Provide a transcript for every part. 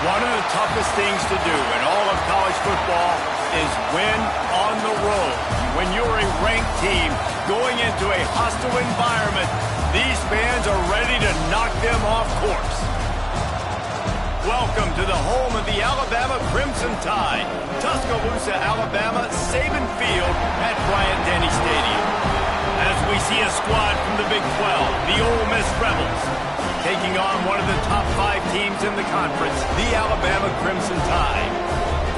One of the toughest things to do in all of college football is win on the road. When you're a ranked team going into a hostile environment, these fans are ready to knock them off course. Welcome to the home of the Alabama Crimson Tide, Tuscaloosa, Alabama, Saban Field at Bryant-Denny Stadium. As we see a squad from the Big 12, the Ole Miss Rebels, taking on one of the top 5 teams in the conference, the Alabama Crimson Tide.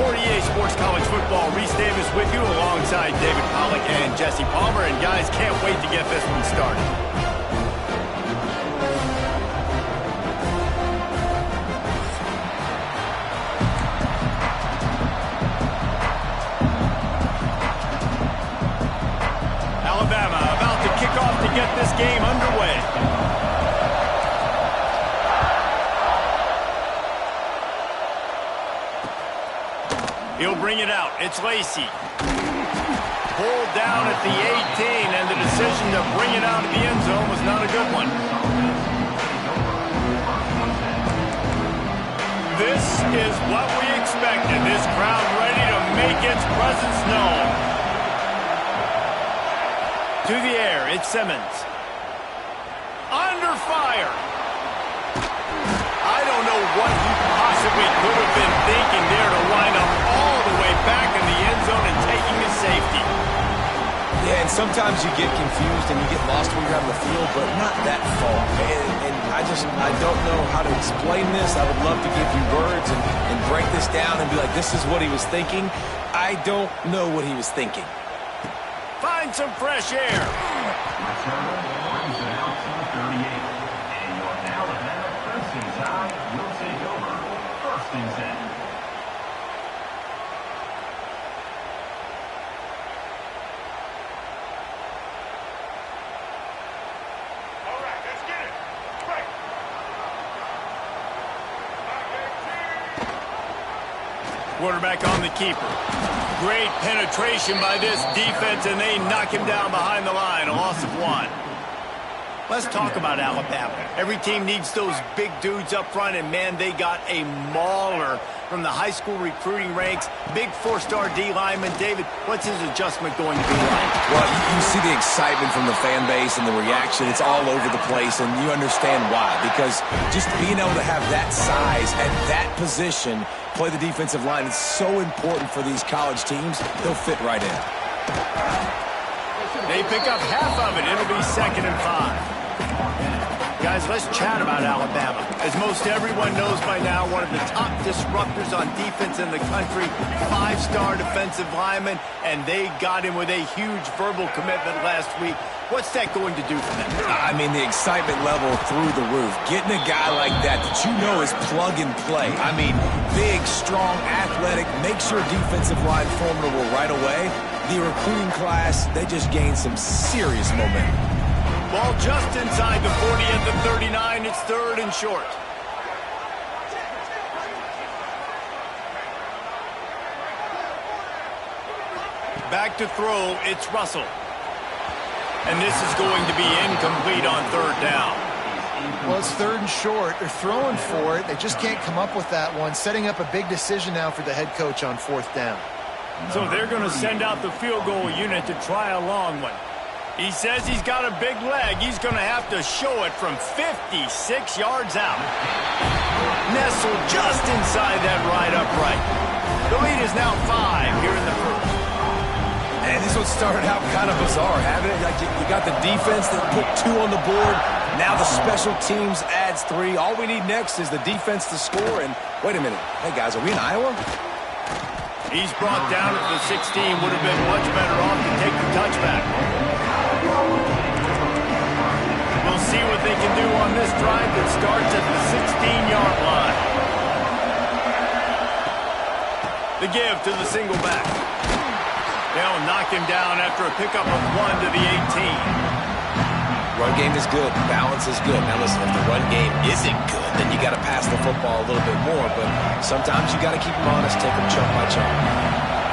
For EA Sports College Football, Reese Davis with you alongside David Pollack and Jesse Palmer. And guys, can't wait to get this one started. Alabama about to kick off to get this game underway. He'll bring it out. It's Lacey. Pulled down at the 18, and the decision to bring it out of the end zone was not a good one. This is what we expected. This crowd ready to make its presence known. To the air, it's Simmons. Under fire. I don't know what he possibly could have been thinking there to line up all the way back in the end zone and taking his safety. Yeah, and sometimes you get confused and you get lost when you're on the field, but not that far. And I don't know how to explain this. I would love to give you words and break this down and be like, this is what he was thinking. I don't know what he was thinking. Find some fresh air. Quarterback on the keeper. Great penetration by this defense, and they knock him down behind the line. A loss of 1. Let's talk about Alabama. Every team needs those big dudes up front, and, man, they got a mauler from the high school recruiting ranks. Big 4-star D lineman. David, what's his adjustment going to be like? Well, you see the excitement from the fan base and the reaction. It's all over the place, and you understand why. Because just being able to have that size at that position, play the defensive line, is so important for these college teams. They'll fit right in. They pick up half of it. It'll be 2nd and 5. Guys, let's chat about Alabama. As most everyone knows by now, one of the top disruptors on defense in the country, 5-star defensive lineman, and they got him with a huge verbal commitment last week. What's that going to do for them? I mean, the excitement level through the roof. Getting a guy like that you know is plug and play. I mean, big, strong, athletic, makes your defensive line formidable right away. The recruiting class, they just gained some serious momentum. Ball just inside the 40 at the 39. It's 3rd and short. Back to throw, it's Russell. And this is going to be incomplete on 3rd down. Well, it's 3rd and short. They're throwing for it. They just can't come up with that one. Setting up a big decision now for the head coach on 4th down. So they're going to send out the field goal unit to try a long one. He says he's got a big leg. He's going to have to show it from 56 yards out. Nestled just inside that right upright. The lead is now 5 here in the first. And this one started out kind of bizarre, haven't it? Like you got the defense that put 2 on the board. Now the special teams adds 3. All we need next is the defense to score. And wait a minute. Hey, guys, are we in Iowa? He's brought down at the 16. Would have been much better off to take the touchback. We'll see what they can do on this drive that starts at the 16-yard line. The give to the single back. They'll knock him down after a pickup of 1 to the 18. Run game is good. Balance is good. Now, listen, if the run game isn't good, then you got to pass the football a little bit more. But sometimes you got to keep them honest, take them chunk by chunk.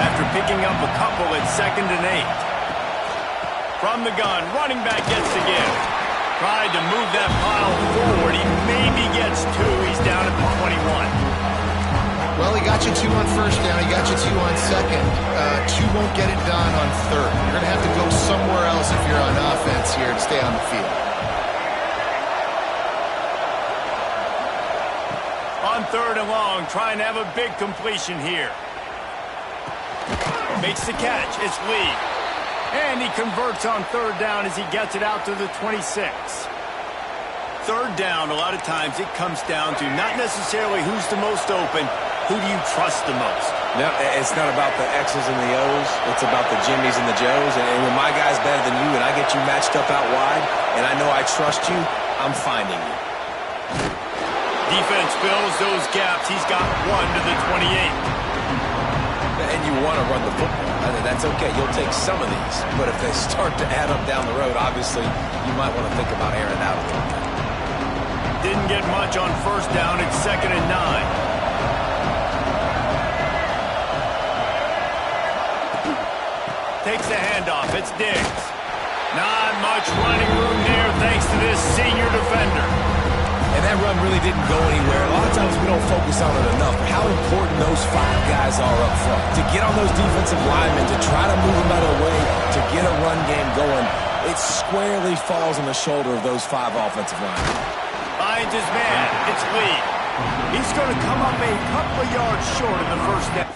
After picking up a couple, it's 2nd and 8. From the gun, running back gets the give. Tried to move that pile forward. He maybe gets 2. He's down at the 21. Well, he got you 2 on first down. He got you 2 on second. 2 won't get it done on third. You're going to have to go somewhere else if you're on offense here to stay on the field. On 3rd and long, trying to have a big completion here. Makes the catch. It's Lee. And he converts on 3rd down as he gets it out to the 26. 3rd down, a lot of times it comes down to not necessarily who's the most open, who do you trust the most? No, it's not about the X's and the O's. It's about the Jimmies and the Joes. And when my guy's better than you and I get you matched up out wide and I know I trust you, I'm finding you. Defense fills those gaps. He's got 1 to the 28. And you want to run the football. That's okay. You'll take some of these. But if they start to add up down the road, obviously, you might want to think about airing it out a little bit. Didn't get much on 1st down. It's 2nd and 9. Takes the handoff. It's Diggs. Not much running room there thanks to this senior defender. And that run really didn't go anywhere. A lot of times we don't focus on it enough. How important those 5 guys are up front. To get on those defensive linemen, to try to move them out of the way, to get a run game going, it squarely falls on the shoulder of those 5 offensive linemen. Finds his man. It's Lee. He's going to come up a couple of yards short of the first down.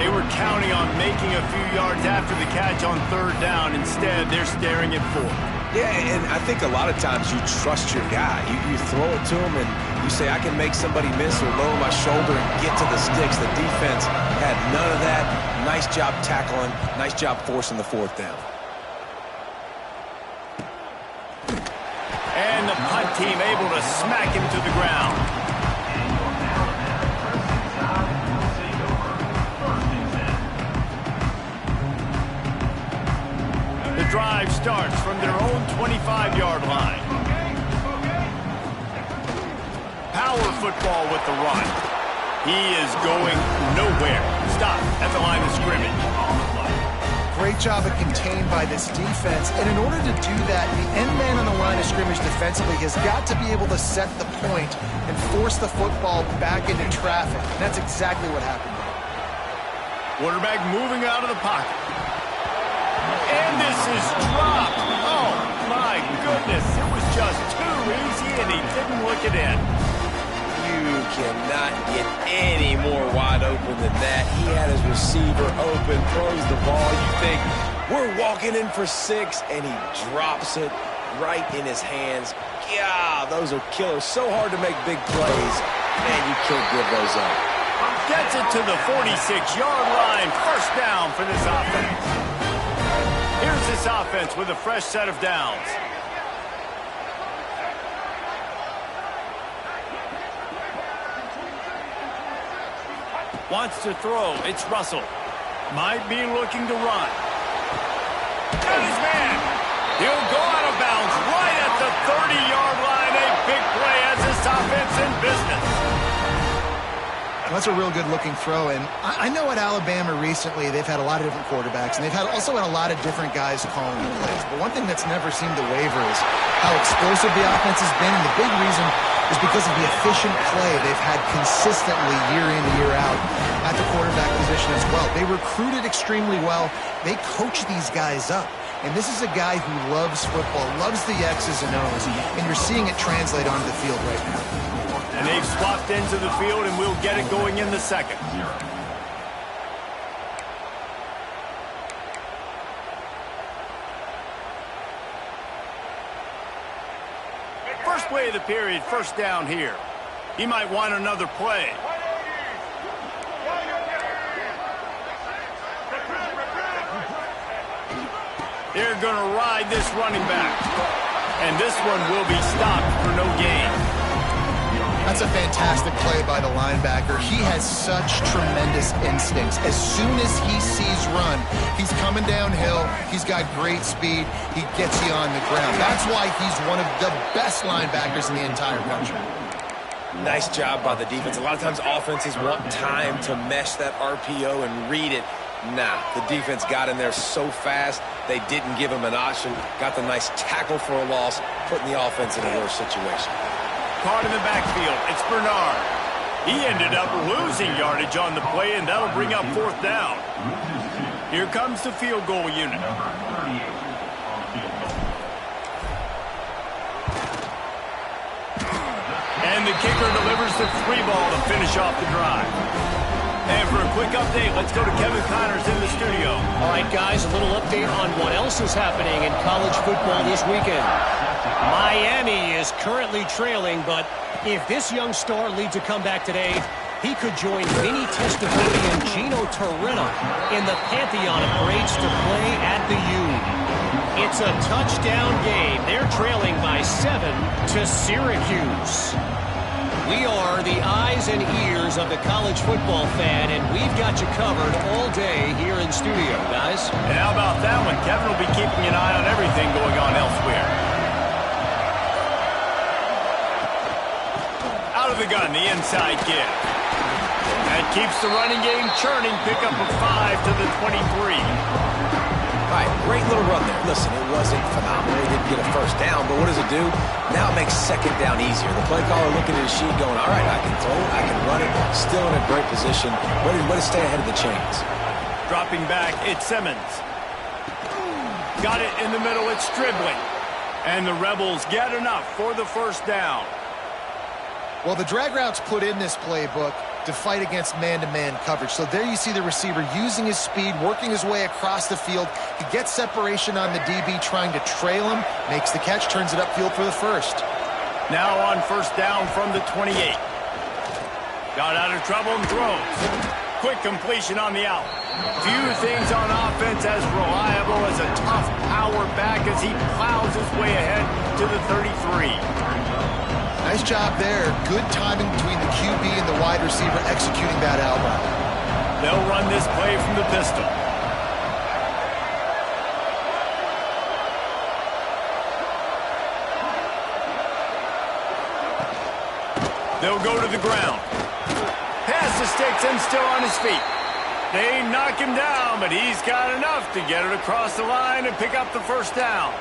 They were counting on making a few yards after the catch on 3rd down. Instead, they're staring at 4th. Yeah, and I think a lot of times you trust your guy. You throw it to him and you say, I can make somebody miss or lower my shoulder and get to the sticks. The defense had none of that. Nice job tackling. Nice job forcing the 4th down. And the punt team able to smack him to the ground. The drive starts from their own 25-yard line. Power football with the run. He is going nowhere. Stop at the line of scrimmage. Great job of contained by this defense. And in order to do that, the end man on the line of scrimmage defensively has got to be able to set the point and force the football back into traffic. And that's exactly what happened. Quarterback moving out of the pocket. And this is dropped. Oh, my goodness. It was just too easy, and he didn't look it in. You cannot get any more wide open than that. He had his receiver open, throws the ball. You think, we're walking in for 6, and he drops it right in his hands. Yeah, those are killers. So hard to make big plays. Man, you can't give those up. Gets it to the 46-yard line. First down for this offense. Here's this offense with a fresh set of downs. Wants to throw. It's Russell. Might be looking to run. Got his man. He'll go out of bounds right at the 30-yard line. A big play as this offense in business. Well, that's a real good-looking throw, and I know at Alabama recently they've had a lot of different quarterbacks, and they've also had a lot of different guys calling the plays. But one thing that's never seemed to waver is how explosive the offense has been, and the big reason is because of the efficient play they've had consistently year in, year out at the quarterback position as well. They recruited extremely well. They coach these guys up. And this is a guy who loves football, loves the X's and O's, and you're seeing it translate onto the field right now. And they've swapped into the field, and we'll get it going in the second. First play of the period, first down here. He might want another play. They're going to ride this running back. And this one will be stopped for no gain. That's a fantastic play by the linebacker. He has such tremendous instincts. As soon as he sees run, he's coming downhill. He's got great speed. He gets you on the ground. That's why he's one of the best linebackers in the entire country. Nice job by the defense. A lot of times offenses want time to mesh that RPO and read it. Nah, the defense got in there so fast, they didn't give him an option. Got the nice tackle for a loss, putting the offense in a worse situation. Caught in the backfield, it's Bernard. He ended up losing yardage on the play, and that'll bring up fourth down. Here comes the field goal unit. And the kicker delivers the free ball to finish off the drive. And for a quick update, let's go to Kevin Connors in the studio. All right, guys, a little update on what else is happening in college football this weekend. Miami is currently trailing, but if this young star leads a comeback today, he could join Vinny Testaverde and Gino Torretta in the pantheon of greats to play at the U. It's a touchdown game. They're trailing by 7 to Syracuse. We are the eyes and ears of the college football fan, and we've got you covered all day here in studio, guys. And how about that one? Kevin will be keeping an eye on everything going on elsewhere. Out of the gun, the inside give. That keeps the running game churning. Pick up a 5 to the 23. All right, great little run there. Listen, it wasn't phenomenal. He didn't get a first down, but what does it do? Now it makes second down easier. The play caller looking at his sheet going, all right, I can throw it, I can run it. Still in a great position. Way to stay ahead of the chains. Dropping back, it's Simmons. Got it in the middle, it's Stribling. And the Rebels get enough for the first down. Well, the drag routes put in this playbook to fight against man-to-man coverage. So there you see the receiver using his speed, working his way across the field. He gets separation on the DB, trying to trail him, makes the catch, turns it upfield for the first. Now on first down from the 28. Got out of trouble and throws. Quick completion on the out. Few things on offense as reliable as a tough power back as he plows his way ahead to the 33. Nice job there. Good timing between the QB and the wide receiver executing that out route. They'll run this play from the pistol. They'll go to the ground. Pass the sticks and still on his feet. They knock him down, but he's got enough to get it across the line and pick up the first down.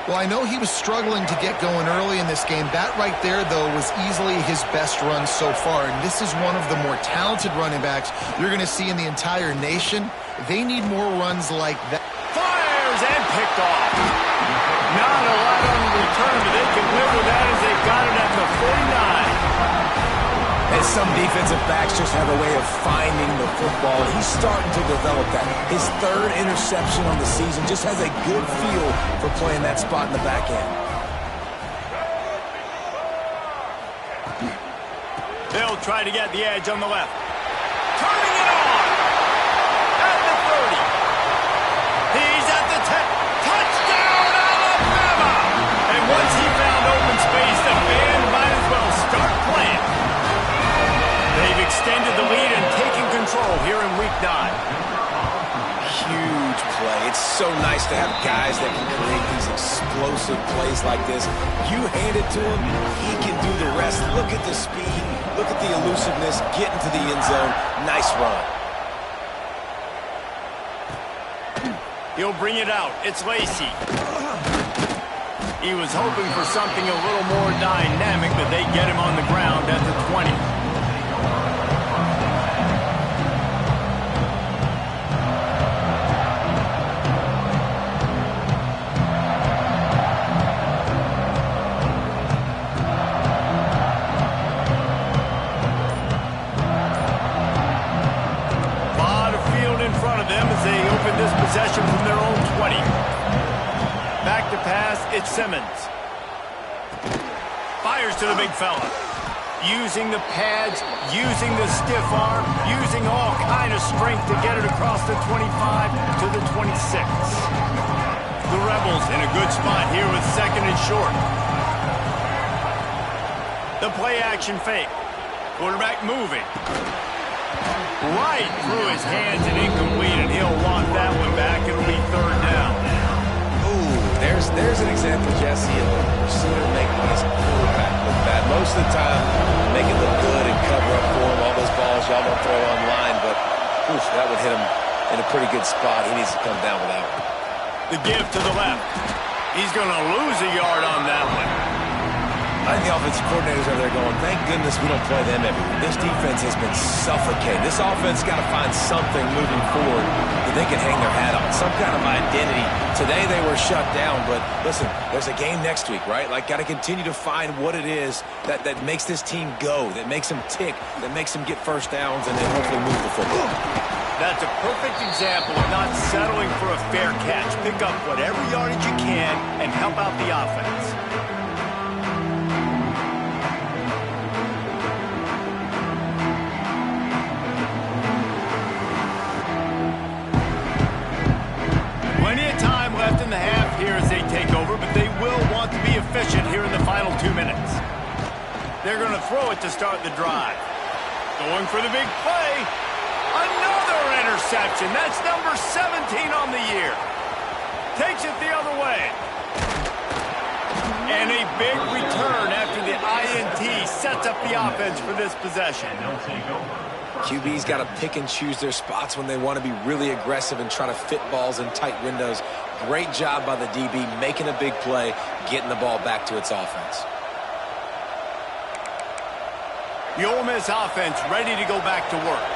Well, I know he was struggling to get going early in this game. That right there, though, was easily his best run so far. And this is one of the more talented running backs you're going to see in the entire nation. They need more runs like that. Fires and picked off. Not a lot on the return, but they can live with that as they got it at the 49. And some defensive backs just have a way of finding the football. He's starting to develop that. His third interception on the season just has a good feel for playing that spot in the back end. They'll try to get the edge on the left. Turning it on. At the 30. He's at the 10. Touchdown, Alabama! And once he found open space, the band might as well start playing. They've extended the lead and taken control here in Week 9. Huge play. It's so nice to have guys that can create these explosive explosive plays like this. You hand it to him, he can do the rest. Look at the speed. Look at the elusiveness. Get into the end zone. Nice run. He'll bring it out. It's Lacy. He was hoping for something a little more dynamic, but they get him on the ground at the 20. This possession from their own 20. Back to pass, it's Simmons. Fires to the big fella. Using the pads, using the stiff arm, using all kind of strength to get it across the 25 to the 26. The Rebels in a good spot here with second and short. The play action fake. Quarterback moving. Right through his hands and incomplete, and he'll want that one back. It'll be third down. Ooh, there's an example, Jesse, of the receiver making his quarterback look bad. Most of the time, make it look good and cover up for him. All those balls y'all don't throw online, but oof, that would hit him in a pretty good spot. He needs to come down with that one. The give to the left. He's going to lose a yard on that one. I think the offensive coordinators are there going, thank goodness we don't play them every week. This defense has been suffocating. This offense got to find something moving forward that they can hang their hat on, some kind of identity. Today they were shut down, but listen, there's a game next week, right? Like, got to continue to find what it is that makes this team go, that makes them tick, that makes them get first downs, and then hopefully move the football. That's a perfect example of not settling for a fair catch. Pick up whatever yardage you can and help out the offense. Left in the half here as they take over, but they will want to be efficient here in the final 2 minutes. They're going to throw it to start the drive. Going for the big play. Another interception. That's number 17 on the year. Takes it the other way. And a big return after the INT sets up the offense for this possession. QB's got to pick and choose their spots when they want to be really aggressive and try to fit balls in tight windows. Great job by the DB making a big play, getting the ball back to its offense. The Ole Miss offense ready to go back to work.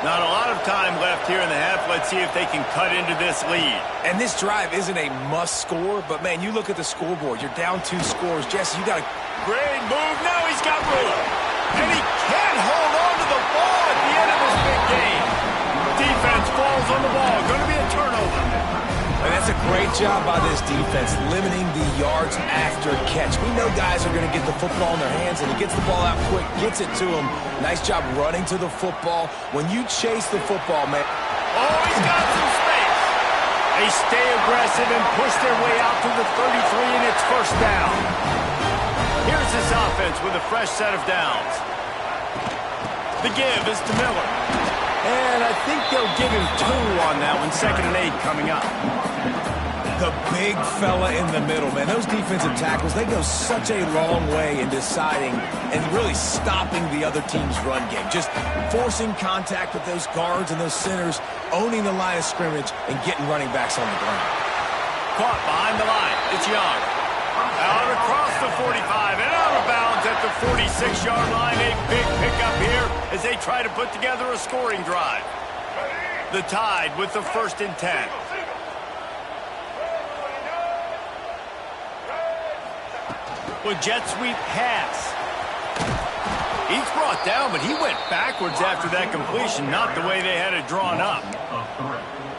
Not a lot of time left here in the half. Let's see if they can cut into this lead. And this drive isn't a must score, but man, you look at the scoreboard. You're down 2 scores. Jesse, you got a great move. Now he's got room. And he can't hold on to the ball at the end of this big game. Defense falls on the ball. Going to be a turnover. And that's a great job by this defense, limiting the yards after catch. We know guys are going to get the football in their hands, and he gets the ball out quick, gets it to him. Nice job running to the football. When you chase the football, man. Oh, he's got some space. They stay aggressive and push their way out to the 33, and it's first down. Here's this offense with a fresh set of downs. The give is to Miller. And I think they'll give him 2 on that one. 2nd and 8 coming up. The big fella in the middle, man. Those defensive tackles, they go such a long way in deciding and really stopping the other team's run game. Just forcing contact with those guards and those centers, owning the line of scrimmage, and getting running backs on the ground. Caught behind the line. It's Young. Out across the 45 and out of bounds at the 46-yard line. A big pickup here as they try to put together a scoring drive. The Tide with the 1st and 10. With jet sweep pass. He's brought down, but he went backwards after that completion, not the way they had it drawn up.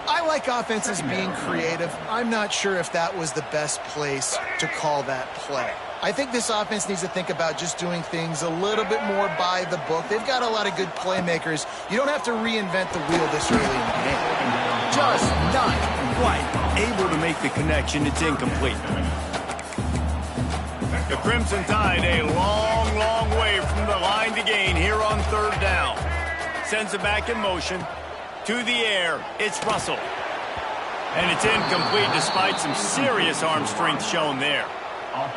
I like offenses being creative. I'm not sure if that was the best place to call that play. I think this offense needs to think about just doing things a little bit more by the book. They've got a lot of good playmakers. You don't have to reinvent the wheel this early in the game. Just not quite able to make the connection. It's incomplete. The Crimson Tide a long, long way from the line to gain here on 3rd down. Sends it back in motion. To the air, it's Russell. And it's incomplete despite some serious arm strength shown there.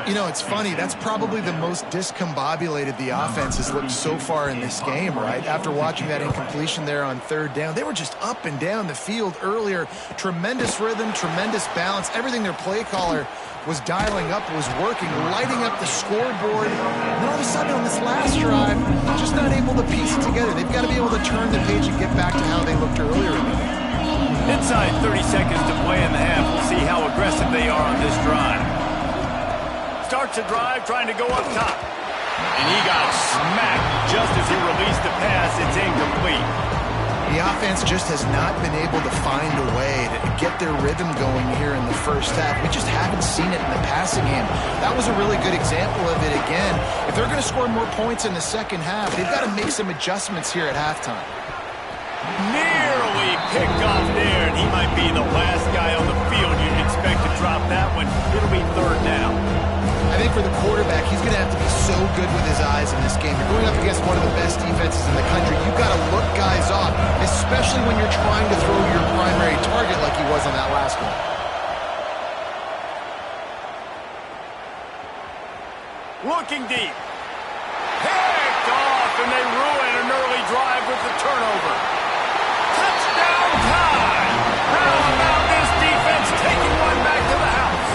You know, it's funny. That's probably the most discombobulated the offense has looked so far in this game, right? After watching that incompletion there on third down, they were just up and down the field earlier. Tremendous rhythm, tremendous balance. Everything their play caller was dialing up was working, lighting up the scoreboard. And then all of a sudden on this last drive, just not able to piece it together. They've got to be able to turn the page and get back to how they looked earlier in the game. Inside 30 seconds to play in the half. We'll see how aggressive they are on this drive. Starts a drive trying to go up top. And he got smacked just as he released the pass. It's incomplete. The offense just has not been able to find a way to get their rhythm going here in the first half. We just haven't seen it in the passing game. That was a really good example of it again. If they're going to score more points in the second half, they've got to make some adjustments here at halftime. Nearly picked off there, and he might be the last guy on the field you'd expect to drop that one. It'll be third down. I think for the quarterback, he's going to have to be so good with his eyes in this game. You're going up against one of the best defenses in the country. You've got to look guys off, especially when you're trying to throw your primary target like he was on that last one. Looking deep. Picked off, and they ruin an early drive with the turnover. Touchdown time! How about this defense taking one back to the house?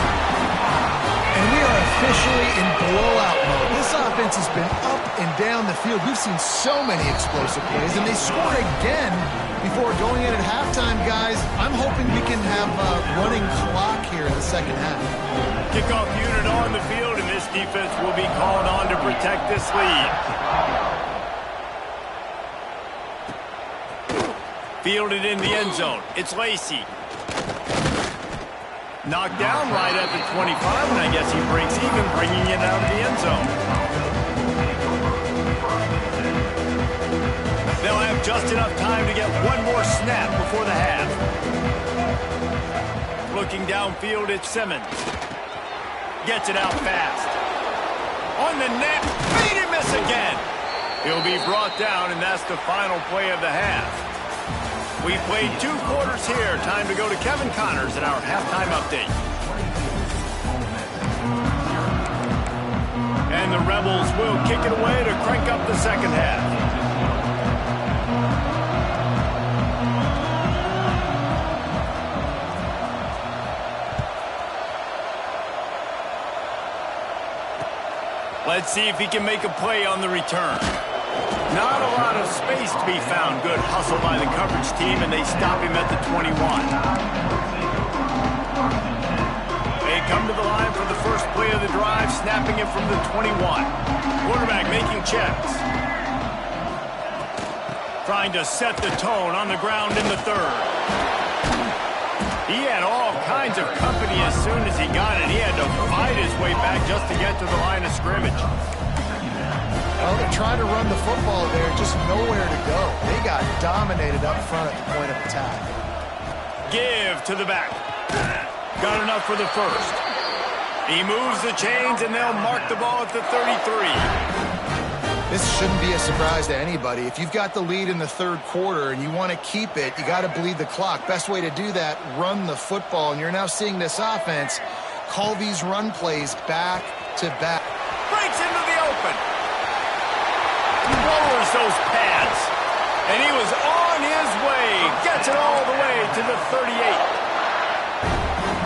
And we are officially in blowout mode. This offense has been up and down the field. We've seen so many explosive plays, and they scored again before going in at halftime, guys. I'm hoping we can have a running clock here in the second half. Kickoff unit on the field, and this defense will be called on to protect this lead. Fielded in the end zone. It's Lacey. Knocked down right at the 25, and I guess he breaks even, bringing it out of the end zone. They'll have just enough time to get one more snap before the half. Looking downfield, it's Simmons. Gets it out fast. On the net, made him miss again. He'll be brought down, and that's the final play of the half. We played 2 quarters here. Time to go to Kevin Connors in our halftime update. And the Rebels will kick it away to crank up the second half. Let's see if he can make a play on the return. Not a lot of space to be found. Good hustle by the coverage team, and they stop him at the 21. They come to the line for the first play of the drive, snapping it from the 21. Quarterback making checks. Trying to set the tone on the ground in the third. He had all kinds of company as soon as he got it. He had to fight his way back just to get to the line of scrimmage. Well, they're trying to run the football there, just nowhere to go. They got dominated up front at the point of attack. Give to the back. Got enough for the first. He moves the chains, and they'll mark the ball at the 33. This shouldn't be a surprise to anybody. If you've got the lead in the third quarter and you want to keep it, you got to bleed the clock. Best way to do that, run the football. And you're now seeing this offense call these run plays back to back. Breaks into the open. Lowers those pads. And he was on his way. Gets it all the way to the 38.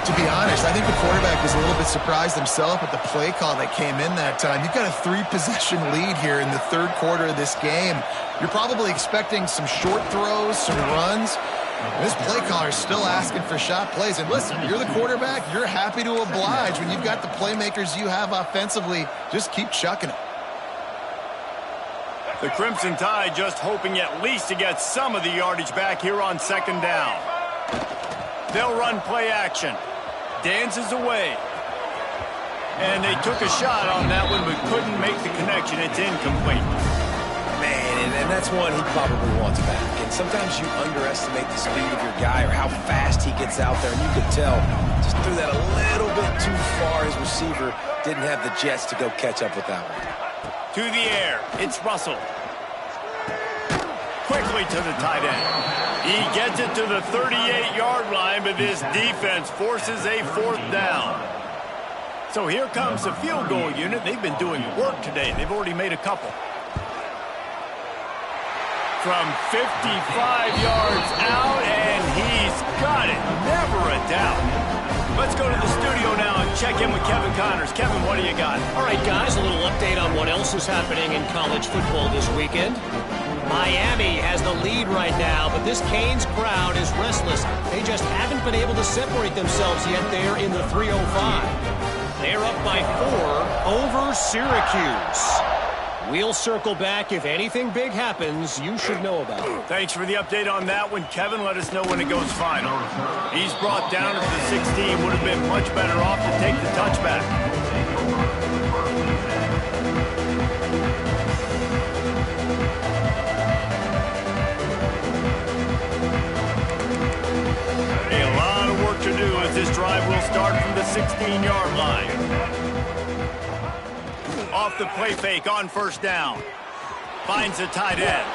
To be honest, I think the quarterback was a little bit surprised himself at the play call that came in that time. You've got a 3-possession lead here in the third quarter of this game. You're probably expecting some short throws, some runs. This play caller is still asking for shot plays. And listen, you're the quarterback. You're happy to oblige. When you've got the playmakers you have offensively, just keep chucking it. The Crimson Tide just hoping at least to get some of the yardage back here on second down. They'll run play action. Dances away. And they took a shot on that one but couldn't make the connection. It's incomplete. Man, and that's one he probably wants back. And sometimes you underestimate the speed of your guy or how fast he gets out there. And you could tell just threw that a little bit too far. His receiver didn't have the jets to go catch up with that one. To the air, it's Russell. quickly to the tight end. He gets it to the 38-yard line, but this defense forces a 4th down. So here comes the field goal unit. They've been doing work today. They've already made a couple. From 55 yards out, and he's got it. Never a doubt. Let's go to the studio now and check in with Kevin Connors. Kevin, what do you got? All right, guys, a little update on what else is happening in college football this weekend. Miami has the lead right now, but this Canes crowd is restless. They just haven't been able to separate themselves yet there in the 305. They're up by 4 over Syracuse. We'll circle back. If anything big happens, you should know about it. Thanks for the update on that one, Kevin. Let us know when it goes final. He's brought down to the 16. Would have been much better off to take the touchback. A lot of work to do as this drive will start from the 16-yard line. Off the play fake on 1st down. Finds the tight end.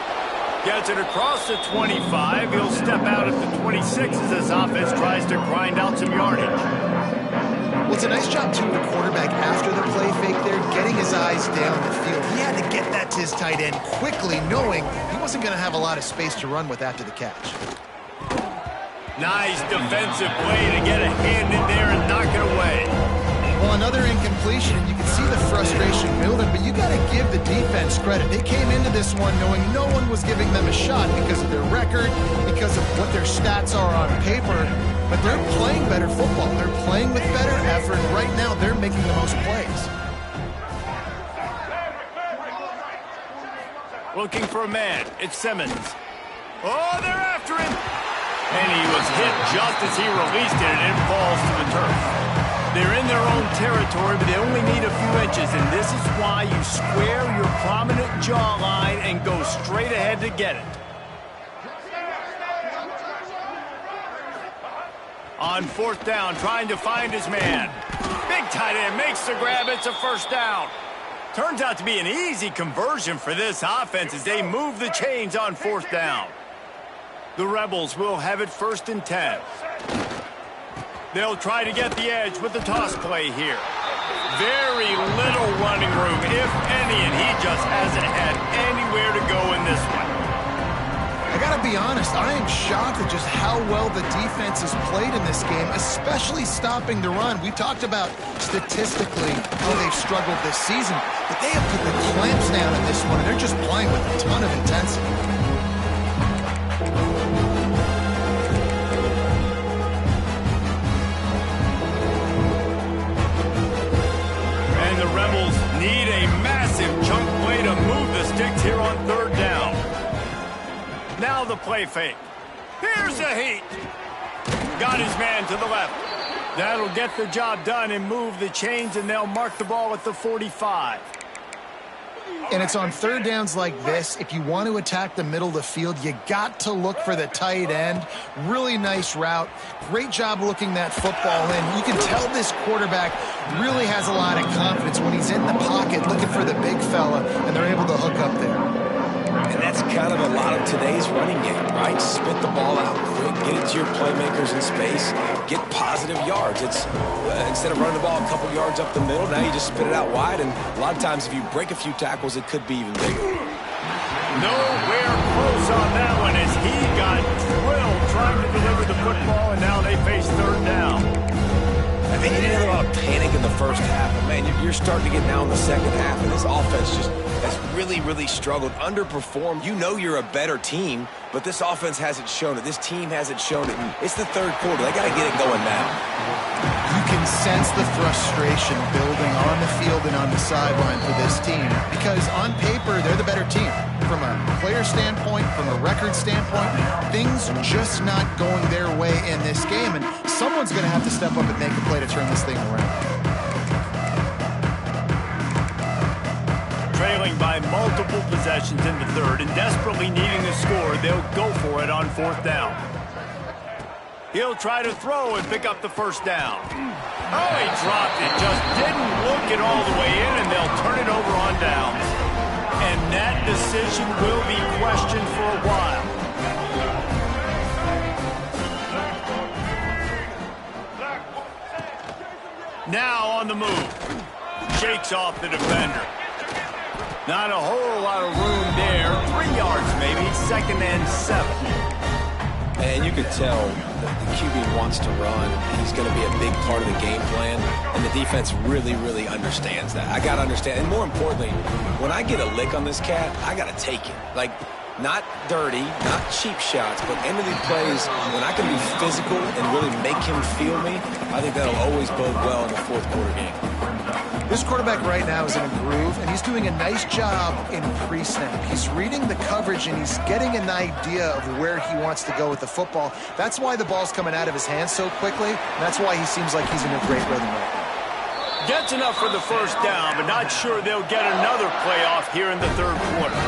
Gets it across the 25. He'll step out at the 26 as this offense tries to grind out some yardage. Well, it's a nice job, too, of the quarterback after the play fake there, getting his eyes down the field. He had to get that to his tight end quickly, knowing he wasn't going to have a lot of space to run with after the catch. Nice defensive play to get a hand in there and knock it away. Well, another incompletion, and you can see the frustration building, but you got to give the defense credit. They came into this one knowing no one was giving them a shot because of their record, because of what their stats are on paper, but they're playing better football. They're playing with better effort. Right now, they're making the most plays. Looking for a man. It's Simmons. Oh, they're after him. And he was hit just as he released it, and it falls to the turf. They're in their own territory, but they only need a few inches, and this is why you square your prominent jawline and go straight ahead to get it. On 4th down, trying to find his man. Big tight end makes the grab. It's a 1st down. Turns out to be an easy conversion for this offense as they move the chains on 4th down. The Rebels will have it 1st and 10. They'll try to get the edge with the toss play here. Very little running room, if any, and he just hasn't had anywhere to go in this one. I got to be honest, I am shocked at just how well the defense has played in this game, especially stopping the run. We talked about statistically how they've struggled this season, but they have put the clamps down in this one, and they're just playing with a ton of intensity. Need a massive chunk play to move the sticks here on 3rd down. Now the play fake. Here's the heat. Got his man to the left. That'll get the job done and move the chains, and they'll mark the ball at the 45. And it's on 3rd downs like this. If you want to attack the middle of the field, you got to look for the tight end. Really nice route. Great job looking that football in. You can tell this quarterback really has a lot of confidence when he's in the pocket looking for the big fella, and they're able to hook up there. And that's kind of a lot of today's running game, right? Spit the ball out quick, get it to your playmakers in space, get positive yards. It's instead of running the ball a couple yards up the middle, now you just spit it out wide, and a lot of times if you break a few tackles, it could be even bigger. Nowhere close on that one as he got drilled trying to deliver the football, and now they face 3rd down. I think you didn't have a lot of panic in the first half, but man, you're starting to get now in the second half, and this offense just has really struggled, underperformed. You know you're a better team, but this offense hasn't shown it. This team hasn't shown it. It's the 3rd quarter. They got to get it going now. You can sense the frustration building on the field and on the sideline for this team because on paper, they're the better team. From a player standpoint, from a record standpoint, things just not going their way in this game, and someone's going to have to step up and make a play to turn this thing around. Trailing by multiple possessions in the 3rd and desperately needing a score, they'll go for it on 4th down. He'll try to throw and pick up the 1st down. Oh, he dropped it. Just didn't look it all the way in, and they'll turn it over on downs. And that decision will be questioned for a while. Now on the move. Shakes off the defender. Not a whole lot of room there. 3 yards maybe. 2nd and 7. And you could tell that the QB wants to run. He's going to be a big part of the game plan. And the defense really, really understands that. I got to understand. And more importantly, when I get a lick on this cat, I got to take it. Like, not dirty, not cheap shots, but end of the plays, when I can be physical and really make him feel me, I think that'll always bode well in the 4th quarter game. This quarterback right now is in a groove, and he's doing a nice job in pre-snap. He's reading the coverage, and he's getting an idea of where he wants to go with the football. That's why the ball's coming out of his hands so quickly, and that's why he seems like he's in a great rhythm right now. Gets enough for the 1st down, but not sure they'll get another playoff here in the 3rd quarter.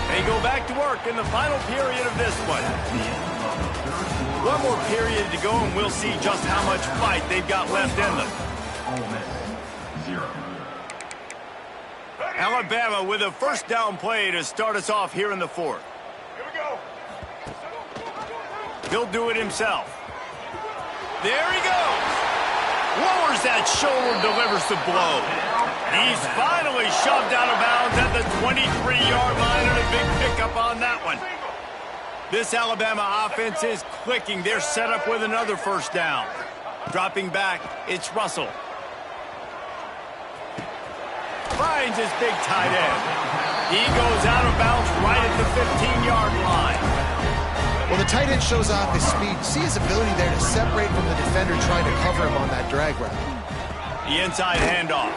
They go back to work in the final period of this one. One more period to go, and we'll see just how much fight they've got left in them. Alabama with a 1st down play to start us off here in the 4th. Here we go. He'll do it himself. There he goes. Lowers that shoulder, delivers the blow. He's finally shoved out of bounds at the 23-yard line, and a big pickup on that one. This Alabama offense is clicking. They're set up with another 1st down. Dropping back, it's Russell. Finds his big tight end. He goes out of bounds right at the 15-yard line. Well, the tight end shows off his speed. See his ability there to separate from the defender trying to cover him on that drag route. The inside handoff.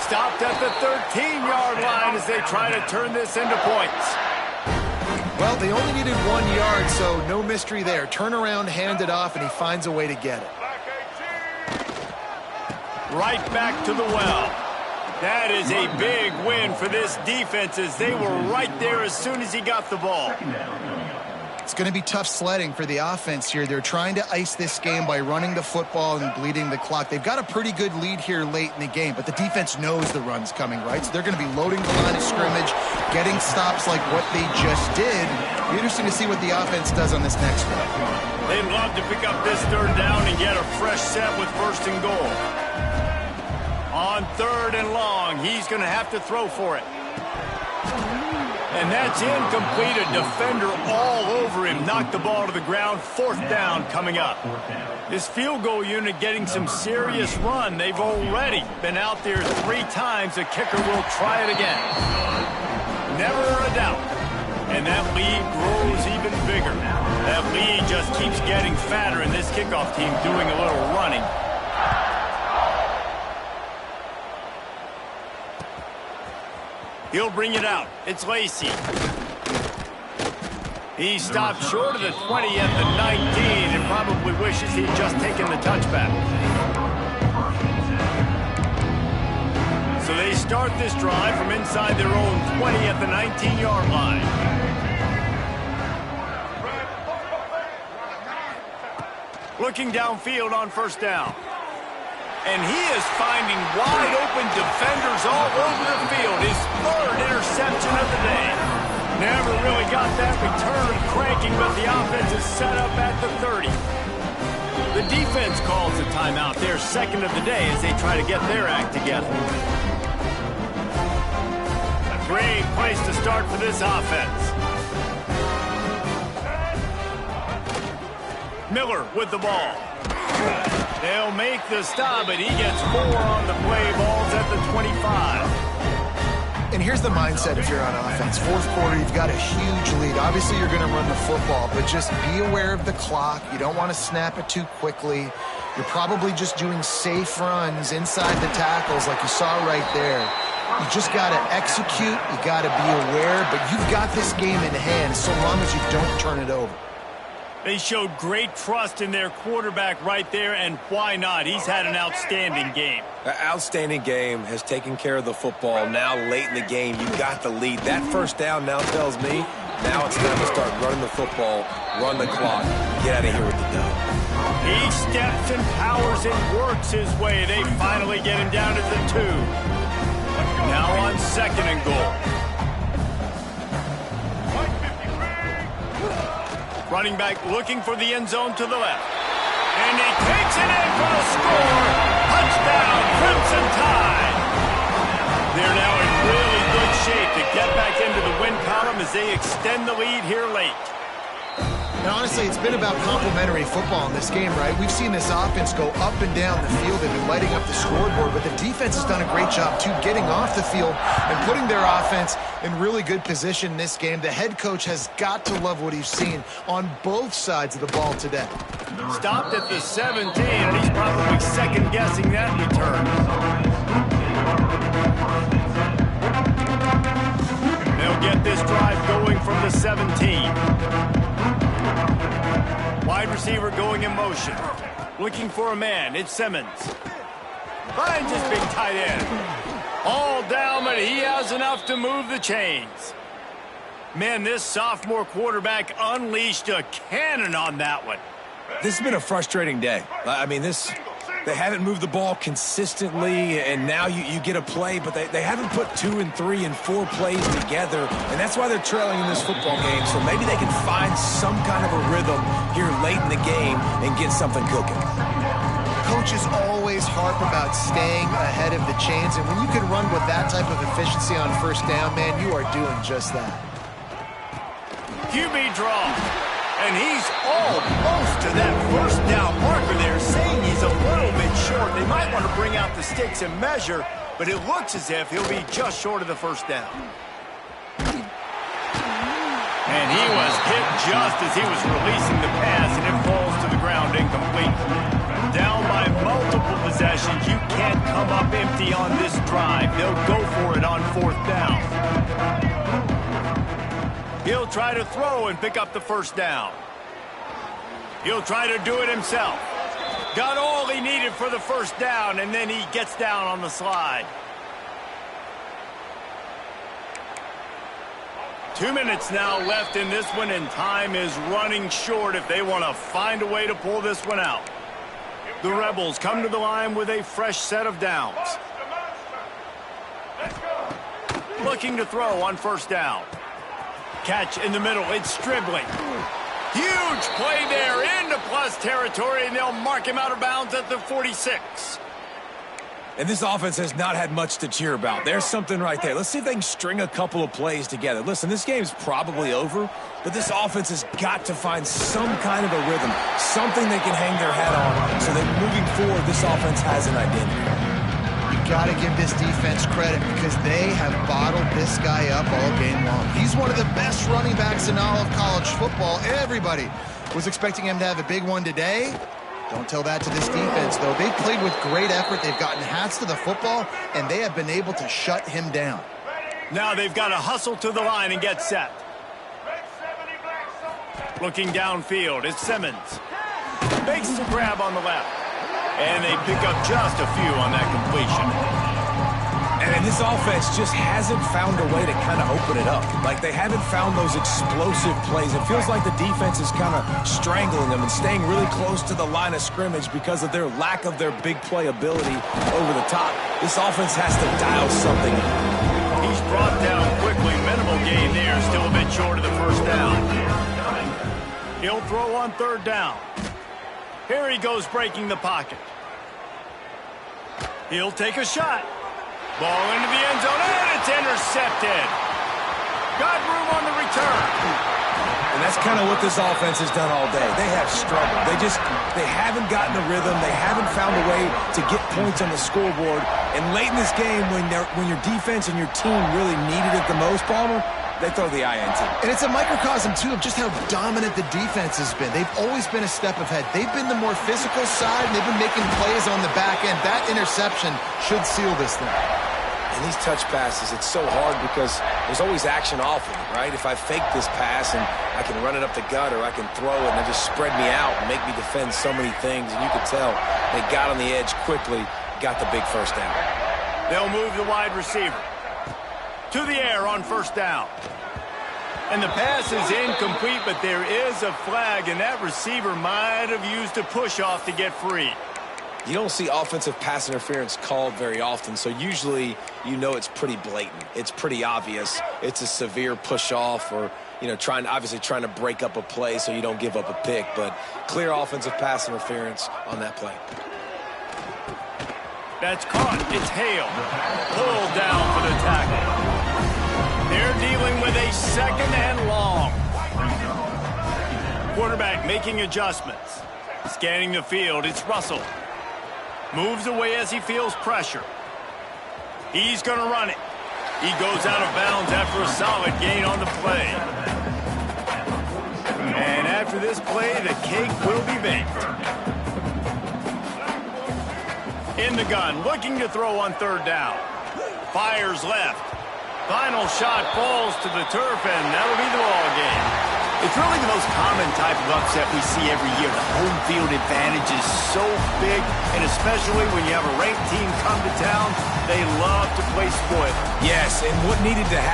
Stopped at the 13-yard line as they try to turn this into points. Well, they only needed 1 yard, so no mystery there. Turn around, hand it off, and he finds a way to get it. Right back to the well. That is a big win for this defense as they were right there as soon as he got the ball. It's going to be tough sledding for the offense here. They're trying to ice this game by running the football and bleeding the clock. They've got a pretty good lead here late in the game, but the defense knows the run's coming, right? So they're going to be loading the line of scrimmage, getting stops like what they just did. It'll be interesting to see what the offense does on this next one. They'd love to pick up this 3rd down and get a fresh set with 1st and goal. On 3rd and long, he's going to have to throw for it. And that's incomplete. A defender all over him. Knocked the ball to the ground. 4th down coming up. This field goal unit getting some serious run. They've already been out there 3 times. The kicker will try it again. Never a doubt. And that lead grows even bigger. That lead just keeps getting fatter, and this kickoff team doing a little running. He'll bring it out. It's Lacey. He stopped short of the 20 at the 19 and probably wishes he'd just taken the touchback. So they start this drive from inside their own 20 at the 19-yard line. Looking downfield on 1st down. And he is finding wide-open defenders all over the field. His 3rd interception of the day. Never really got that return cranking, but the offense is set up at the 30. The defense calls the timeout, their 2nd of the day, as they try to get their act together. A great place to start for this offense. Miller with the ball. They'll make the stop, but he gets 4 on the play. Ball's at the 25. And here's the mindset if you're on offense. 4th quarter, you've got a huge lead. Obviously, you're going to run the football, but just be aware of the clock. You don't want to snap it too quickly. You're probably just doing safe runs inside the tackles like you saw right there. You just got to execute. You got to be aware, but you've got this game in hand so long as you don't turn it over. They showed great trust in their quarterback right there, and why not? He's had an outstanding game. An outstanding game, has taken care of the football. Now late in the game, you got the lead. That 1st down now tells me now it's time to start running the football, run the clock, get out of here with the dub. He steps and powers and works his way. They finally get him down to the 2. Now on 2nd and goal. Running back looking for the end zone to the left. And he takes it in for the score. Touchdown, Crimson Tide! They're now in really good shape to get back into the win column as they extend the lead here late. And honestly, it's been about complementary football in this game, right? We've seen this offense go up and down the field. They've been lighting up the scoreboard, but the defense has done a great job, too, getting off the field and putting their offense in really good position in this game. The head coach has got to love what he's seen on both sides of the ball today. Stopped at the 17, and he's probably second-guessing that return. They'll get this drive going from the 17. Wide receiver going in motion. Looking for a man. It's Simmons. Finds his big tight end. All down, but he has enough to move the chains. Man, this sophomore quarterback unleashed a cannon on that one. This has been a frustrating day. I mean, they haven't moved the ball consistently, and now you get a play, but they haven't put 2 and 3 and 4 plays together, and that's why they're trailing in this football game. So maybe they can find some kind of a rhythm here late in the game and get something cooking. Coaches always harp about staying ahead of the chains, and when you can run with that type of efficiency on first down, man, you are doing just that. QB draw. And he's almost to that first down marker there, saying he's a little bit short. They might want to bring out the sticks and measure, but it looks as if he'll be just short of the first down. And he was hit just as he was releasing the pass, and it falls to the ground incomplete. Down by multiple possessions, you can't come up empty on this drive. They'll go for it on fourth down. He'll try to throw and pick up the first down. He'll try to do it himself. Got all he needed for the first down, and then he gets down on the slide. 2 minutes now left in this one, and time is running short if they want to find a way to pull this one out. The Rebels come to the line with a fresh set of downs. Looking to throw on first down. Catch in the middle. It's Stribling. Huge play there into plus territory, and they'll mark him out of bounds at the 46. And this offense has not had much to cheer about. There's something right there. Let's see if they can string a couple of plays together. Listen, this game's probably over, but this offense has got to find some kind of a rhythm, something they can hang their hat on so that moving forward, this offense has an identity. Got to give this defense credit because they have bottled this guy up all game long. He's one of the best running backs in all of college football. Everybody was expecting him to have a big one today. Don't tell that to this defense, though. They played with great effort. They've gotten hats to the football, and they have been able to shut him down. Now they've got to hustle to the line and get set. Looking downfield, it's Simmons. Makes the grab on the left. And they pick up just a few on that completion. And this offense just hasn't found a way to kind of open it up. Like, they haven't found those explosive plays. It feels like the defense is kind of strangling them and staying really close to the line of scrimmage because of their lack of their big play ability over the top. This offense has to dial something in. He's brought down quickly. Minimal gain there. Still a bit short of the first down. He'll throw on third down. Here he goes breaking the pocket. He'll take a shot. Ball into the end zone, and it's intercepted. Got room on the return. And that's kind of what this offense has done all day. They have struggled. They haven't gotten a rhythm. They haven't found a way to get points on the scoreboard. And late in this game, when your defense and your team really needed it the most, Palmer, they throw the INT. And it's a microcosm, too, of just how dominant the defense has been. They've always been a step ahead. They've been the more physical side, and they've been making plays on the back end. That interception should seal this thing. And these touch passes, it's so hard because there's always action off of it, right? If I fake this pass and I can run it up the gut or I can throw it and it just spread me out and make me defend so many things, and you could tell they got on the edge quickly, got the big first down. They'll move the wide receiver to the air on first down. And the pass is incomplete, but there is a flag, and that receiver might have used a push-off to get free. You don't see offensive pass interference called very often, so usually you know it's pretty blatant. It's pretty obvious. It's a severe push-off or, obviously trying to break up a play so you don't give up a pick, but clear offensive pass interference on that play. That's caught. It's Hale. Pulled down for the tackle. They're dealing with a second and long. Quarterback making adjustments. Scanning the field, it's Russell. Moves away as he feels pressure. He's going to run it. He goes out of bounds after a solid gain on the play. And after this play, the cake will be baked. In the gun, looking to throw on third down. Fires left. Final shot falls to the turf, and that'll be the ball game. It's really the most common type of upset we see every year. The home field advantage is so big, and especially when you have a ranked team come to town, they love to play spoiler. Yes, and what needed to happen